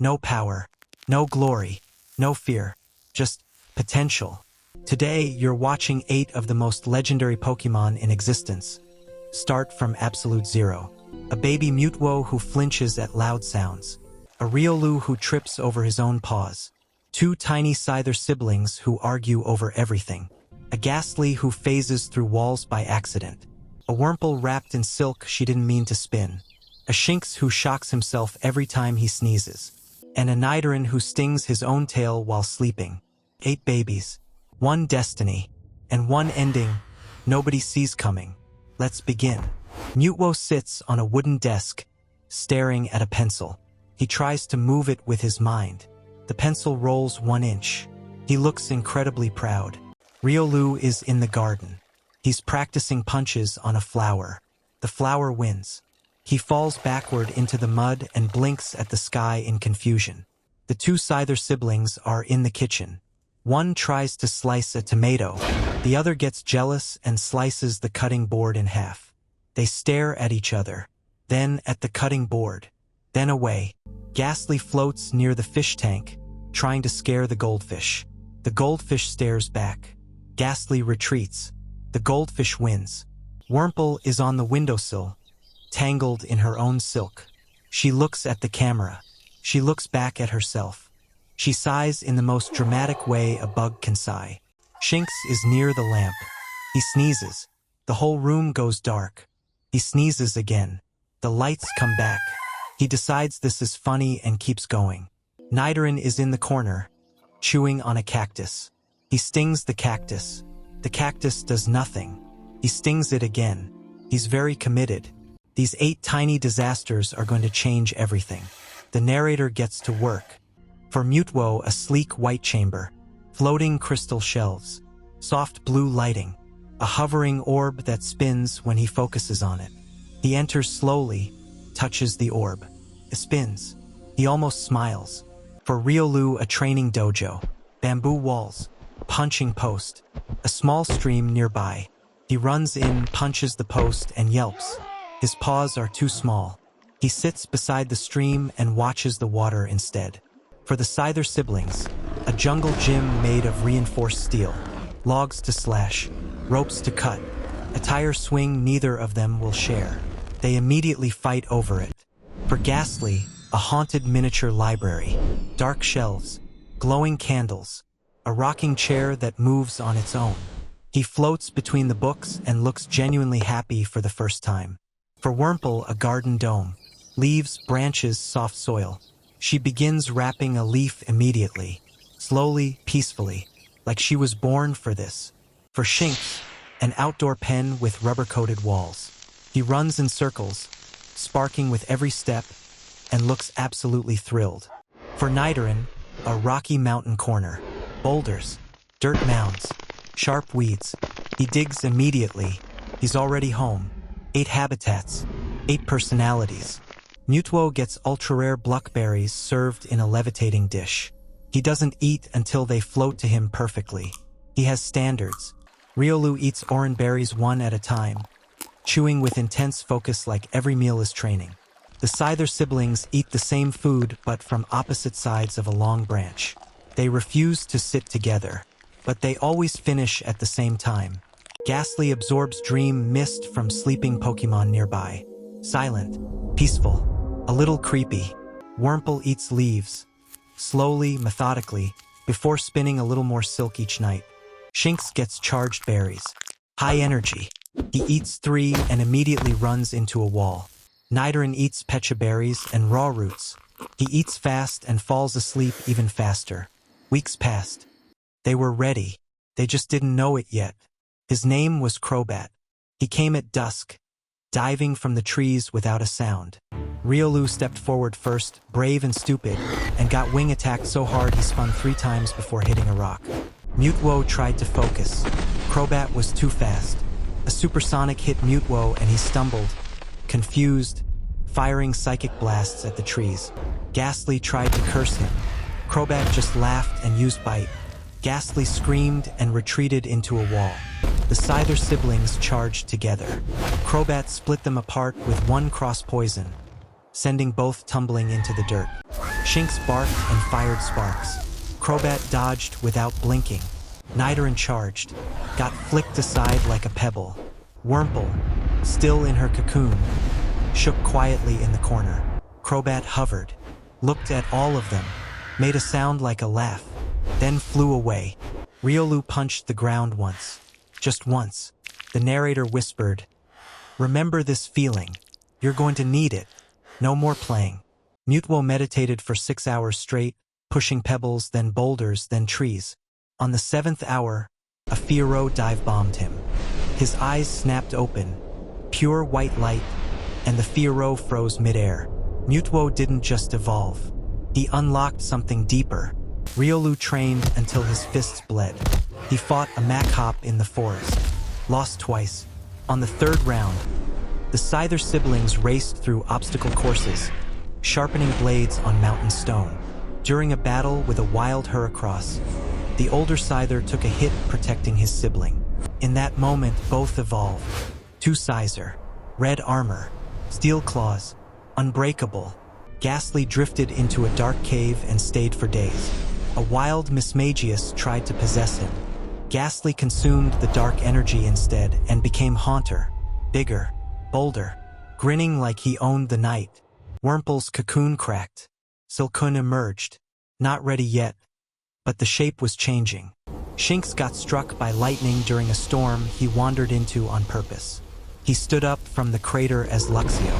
No power, no glory, no fear, just potential. Today, you're watching 8 of the most legendary Pokémon in existence. Start from absolute zero. A baby Mewtwo who flinches at loud sounds. A Riolu who trips over his own paws. 2 tiny Scyther siblings who argue over everything. A Ghastly who phases through walls by accident. A Wurmple wrapped in silk she didn't mean to spin. A Shinx who shocks himself every time he sneezes. And a Nidoran who stings his own tail while sleeping. 8 babies. 1 destiny. And 1 ending nobody sees coming. Let's begin. Mewtwo sits on a wooden desk, staring at a pencil. He tries to move it with his mind. The pencil rolls 1 inch. He looks incredibly proud. Riolu is in the garden. He's practicing punches on a flower. The flower wins. He falls backward into the mud and blinks at the sky in confusion. The 2 Scyther siblings are in the kitchen. One tries to slice a tomato. The other gets jealous and slices the cutting board in half. They stare at each other, then at the cutting board, then away. Ghastly floats near the fish tank, trying to scare the goldfish. The goldfish stares back. Ghastly retreats. The goldfish wins. Wurmple is on the windowsill, tangled in her own silk. She looks at the camera. She looks back at herself. She sighs in the most dramatic way a bug can sigh. Shinx is near the lamp. He sneezes. The whole room goes dark. He sneezes again. The lights come back. He decides this is funny and keeps going. Nidoran is in the corner, chewing on a cactus. He stings the cactus. The cactus does nothing. He stings it again. He's very committed. These 8 tiny disasters are going to change everything. The narrator gets to work. For Mewtwo, a sleek white chamber, floating crystal shelves, soft blue lighting, a hovering orb that spins when he focuses on it. He enters slowly, touches the orb. It spins. He almost smiles. For Riolu, a training dojo, bamboo walls, punching post, a small stream nearby. He runs in, punches the post, and yelps. His paws are too small. He sits beside the stream and watches the water instead. For the Scyther siblings, a jungle gym made of reinforced steel, logs to slash, ropes to cut, a tire swing neither of them will share. They immediately fight over it. For Ghastly, a haunted miniature library, dark shelves, glowing candles, a rocking chair that moves on its own. He floats between the books and looks genuinely happy for the first time. For Wurmple, a garden dome, leaves, branches, soft soil. She begins wrapping a leaf immediately, slowly, peacefully, like she was born for this. For Shinx, an outdoor pen with rubber-coated walls. He runs in circles, sparking with every step, and looks absolutely thrilled. For Nidoran, a rocky mountain corner, boulders, dirt mounds, sharp weeds. He digs immediately. He's already home. 8 habitats, 8 personalities. Mewtwo gets ultra-rare blackberries served in a levitating dish. He doesn't eat until they float to him perfectly. He has standards. Riolu eats orange berries 1 at a time, chewing with intense focus like every meal is training. The Scyther siblings eat the same food but from opposite sides of a long branch. They refuse to sit together, but they always finish at the same time. Ghastly absorbs dream mist from sleeping Pokémon nearby. Silent, peaceful, a little creepy. Wurmple eats leaves, slowly, methodically, before spinning a little more silk each night. Shinx gets charged berries. High energy. He eats 3 and immediately runs into a wall. Nidoran eats pecha berries and raw roots. He eats fast and falls asleep even faster. Weeks passed. They were ready. They just didn't know it yet. His name was Crobat. He came at dusk, diving from the trees without a sound. Riolu stepped forward first, brave and stupid, and got wing attacked so hard he spun 3 times before hitting a rock. Mewtwo tried to focus. Crobat was too fast. A supersonic hit Mewtwo and he stumbled, confused, firing psychic blasts at the trees. Ghastly tried to curse him. Crobat just laughed and used Bite. Ghastly screamed and retreated into a wall. The Scyther siblings charged together. Crobat split them apart with 1 cross poison, sending both tumbling into the dirt. Shinx barked and fired sparks. Crobat dodged without blinking. Nidoran charged, got flicked aside like a pebble. Wurmple, still in her cocoon, shook quietly in the corner. Crobat hovered, looked at all of them, made a sound like a laugh, then flew away. Riolu punched the ground once. Just once. The narrator whispered, "Remember this feeling. You're going to need it. No more playing." Mewtwo meditated for 6 hours straight, pushing pebbles, then boulders, then trees. On the 7th hour, a Fiero dive-bombed him. His eyes snapped open, pure white light, and the Fiero froze midair. Mewtwo didn't just evolve. He unlocked something deeper. Riolu trained until his fists bled. He fought a Mach-Hop in the forest. Lost twice. On the 3rd round, the Scyther siblings raced through obstacle courses, sharpening blades on mountain stone. During a battle with a wild Heracross, the older Scyther took a hit protecting his sibling. In that moment, both evolved. 2 Scyther, red armor, steel claws, unbreakable. Ghastly drifted into a dark cave and stayed for days. A wild Mismagius tried to possess him. Ghastly consumed the dark energy instead and became Haunter, bigger, bolder, grinning like he owned the night. Wurmple's cocoon cracked. Silcoon emerged, not ready yet, but the shape was changing. Shinx got struck by lightning during a storm he wandered into on purpose. He stood up from the crater as Luxio,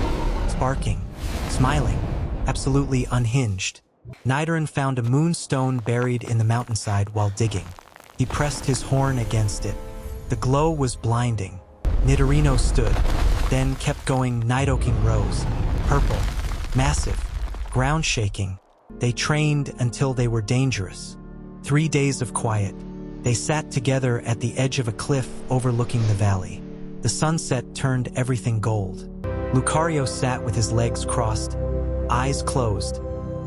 sparking, smiling, absolutely unhinged. Nidoran found a moonstone buried in the mountainside while digging. He pressed his horn against it. The glow was blinding. Nidorino stood, then kept going. Nidoking rose, purple, massive, ground shaking. They trained until they were dangerous. 3 days of quiet. They sat together at the edge of a cliff overlooking the valley. The sunset turned everything gold. Lucario sat with his legs crossed, eyes closed,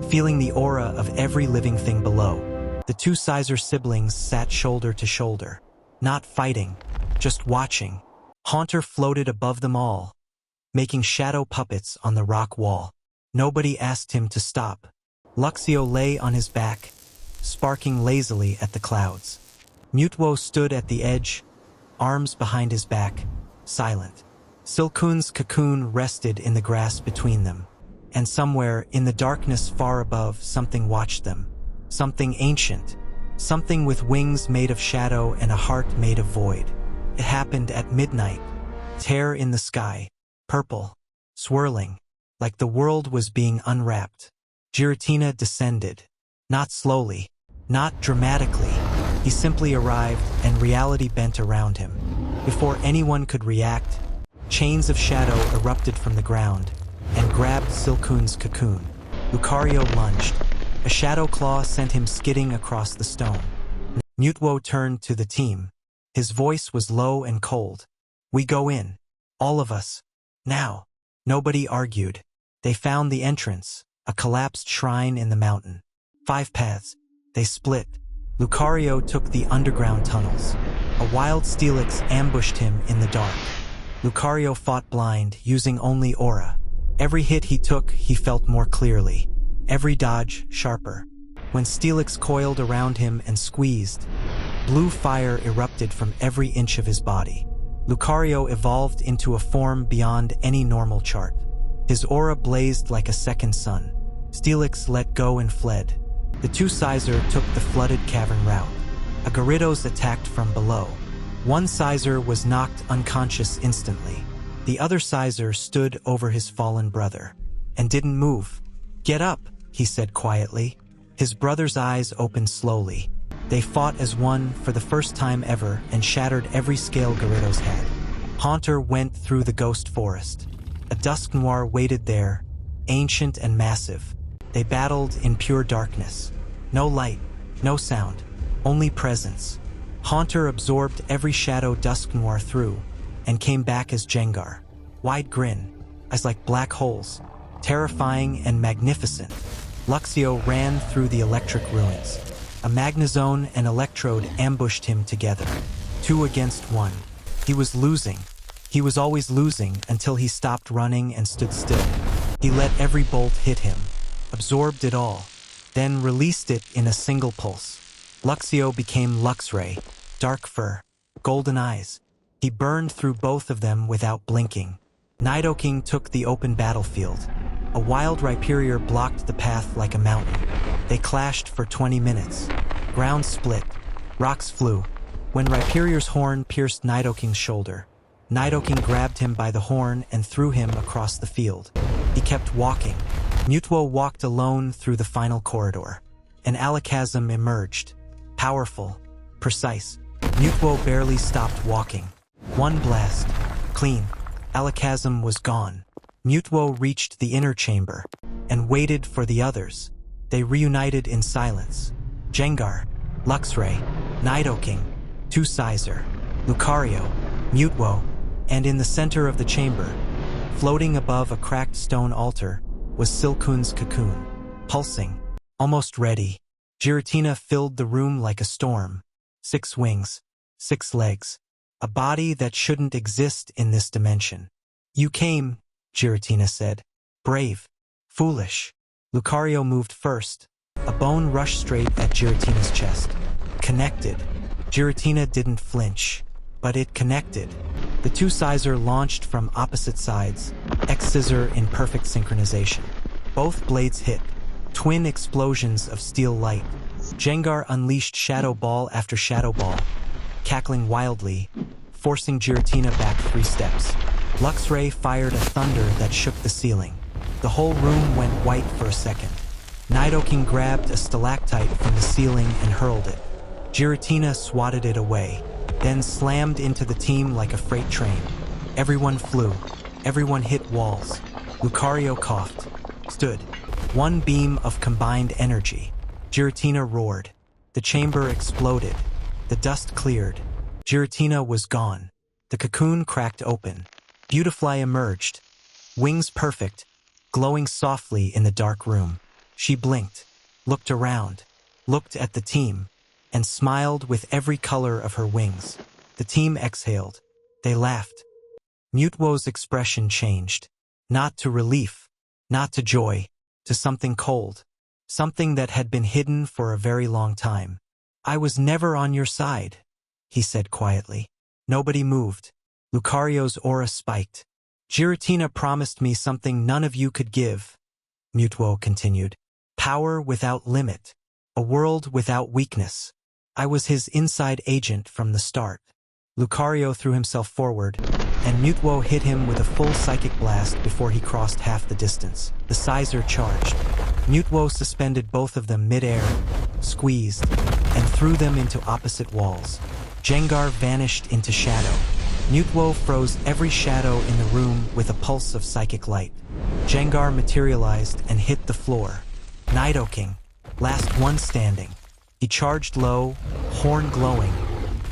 feeling the aura of every living thing below. The 2 Scyther siblings sat shoulder to shoulder, not fighting, just watching. Haunter floated above them all, making shadow puppets on the rock wall. Nobody asked him to stop. Luxio lay on his back, sparking lazily at the clouds. Mewtwo stood at the edge, arms behind his back, silent. Silcoon's cocoon rested in the grass between them, and somewhere in the darkness far above, something watched them. Something ancient, something with wings made of shadow and a heart made of void. It happened at midnight, tear in the sky, purple, swirling, like the world was being unwrapped. Giratina descended, not slowly, not dramatically. He simply arrived and reality bent around him. Before anyone could react, chains of shadow erupted from the ground and grabbed Silcoon's cocoon. Lucario lunged. A shadow claw sent him skidding across the stone. Mewtwo turned to the team. His voice was low and cold. "We go in. All of us. Now." Nobody argued. They found the entrance, a collapsed shrine in the mountain. 5 paths. They split. Lucario took the underground tunnels. A wild Steelix ambushed him in the dark. Lucario fought blind, using only aura. Every hit he took, he felt more clearly. Every dodge, sharper. When Steelix coiled around him and squeezed, blue fire erupted from every inch of his body. Lucario evolved into a form beyond any normal chart. His aura blazed like a second sun. Steelix let go and fled. The 2 Scyther took the flooded cavern route. A Gyarados attacked from below. 1 Scyther was knocked unconscious instantly. The other Scyther stood over his fallen brother and didn't move. "Get up," he said quietly. His brother's eyes opened slowly. They fought as one for the first time ever and shattered every scale Gyarados had. Haunter went through the ghost forest. A dusk noir waited there, ancient and massive. They battled in pure darkness. No light, no sound, only presence. Haunter absorbed every shadow dusk noir through and came back as Jengar. Wide grin, eyes like black holes, terrifying and magnificent. Luxio ran through the electric ruins. A Magnezone and Electrode ambushed him together. 2 against 1. He was losing. He was always losing until he stopped running and stood still. He let every bolt hit him, absorbed it all, then released it in a single pulse. Luxio became Luxray, dark fur, golden eyes. He burned through both of them without blinking. Nidoking took the open battlefield. A wild Rhyperior blocked the path like a mountain. They clashed for 20 minutes. Ground split. Rocks flew. When Rhyperior's horn pierced Nidoking's shoulder, Nidoking grabbed him by the horn and threw him across the field. He kept walking. Mewtwo walked alone through the final corridor. An Alakazam emerged. Powerful. Precise. Mewtwo barely stopped walking. One blast. Clean. Alakazam was gone. Mewtwo reached the inner chamber and waited for the others. They reunited in silence. Gengar, Luxray, Nidoking, Two-Sizer, Lucario, Mewtwo, and in the center of the chamber, floating above a cracked stone altar, was Silcoon's cocoon, pulsing, almost ready. Giratina filled the room like a storm. 6 wings, 6 legs, a body that shouldn't exist in this dimension. You came, Giratina said. Brave. Foolish. Lucario moved first. A bone rushed straight at Giratina's chest. Connected. Giratina didn't flinch, but it connected. The Two-Sizer launched from opposite sides, X-Scissor in perfect synchronization. Both blades hit. Twin explosions of steel light. Gengar unleashed Shadow Ball after Shadow Ball, cackling wildly, forcing Giratina back 3 steps. Luxray fired a thunder that shook the ceiling. The whole room went white for a second. Nidoking grabbed a stalactite from the ceiling and hurled it. Giratina swatted it away, then slammed into the team like a freight train. Everyone flew. Everyone hit walls. Lucario coughed. Stood. One beam of combined energy. Giratina roared. The chamber exploded. The dust cleared. Giratina was gone. The cocoon cracked open. Beautifly emerged. Wings perfect, glowing softly in the dark room. She blinked, looked around, looked at the team, and smiled with every color of her wings. The team exhaled. They laughed. Mewtwo's expression changed. Not to relief, not to joy, to something cold. Something that had been hidden for a very long time. I was never on your side, he said quietly. Nobody moved. Lucario's aura spiked. Giratina promised me something none of you could give, Mewtwo continued. Power without limit. A world without weakness. I was his inside agent from the start. Lucario threw himself forward, and Mewtwo hit him with a full psychic blast before he crossed half the distance. The Sizer charged. Mewtwo suspended both of them mid-air, squeezed, and threw them into opposite walls. Gengar vanished into shadow. Mewtwo froze every shadow in the room with a pulse of psychic light. Gengar materialized and hit the floor. Nidoking, last one standing. He charged low, horn glowing,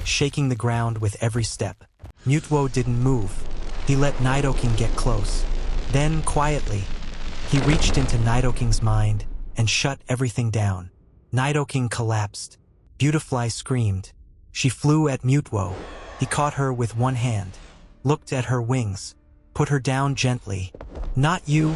shaking the ground with every step. Mewtwo didn't move. He let Nidoking get close. Then, quietly, he reached into Nidoking's mind and shut everything down. Nidoking collapsed. Beautifly screamed. She flew at Mewtwo. He caught her with one hand, looked at her wings, put her down gently. Not you,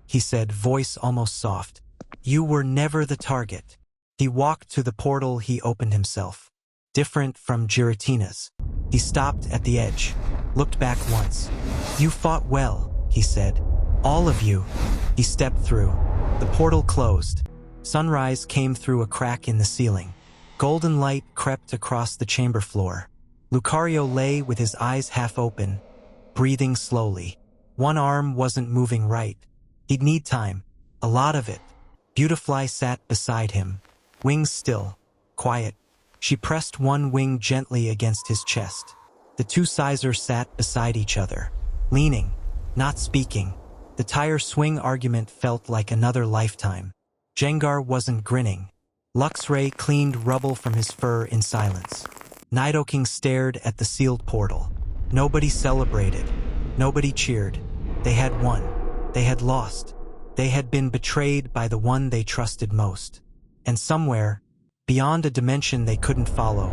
he said, voice almost soft. You were never the target. He walked to the portal he opened himself. Different from Giratina's. He stopped at the edge, looked back once. You fought well, he said. All of you. He stepped through. The portal closed. Sunrise came through a crack in the ceiling. Golden light crept across the chamber floor. Lucario lay with his eyes half open, breathing slowly. One arm wasn't moving right. He'd need time. A lot of it. Beautifly sat beside him. Wings still. Quiet. She pressed one wing gently against his chest. The Two-Sizer sat beside each other, leaning, not speaking. The tire swing argument felt like another lifetime. Gengar wasn't grinning. Luxray cleaned rubble from his fur in silence. Nidoking stared at the sealed portal. Nobody celebrated. Nobody cheered. They had won. They had lost. They had been betrayed by the one they trusted most. And somewhere, beyond a dimension they couldn't follow,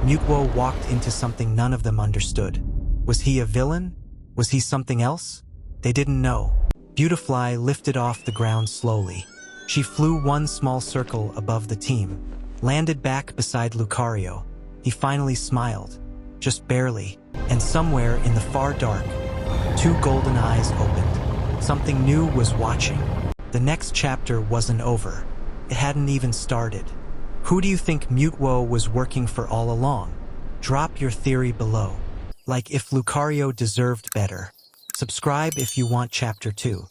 Mewtwo walked into something none of them understood. Was he a villain? Was he something else? They didn't know. Beautifly lifted off the ground slowly. She flew one small circle above the team, landed back beside Lucario. He finally smiled, just barely, and somewhere in the far dark, two golden eyes opened. Something new was watching. The next chapter wasn't over. It hadn't even started. Who do you think Mewtwo was working for all along? Drop your theory below. Like if Lucario deserved better. Subscribe if you want chapter 2.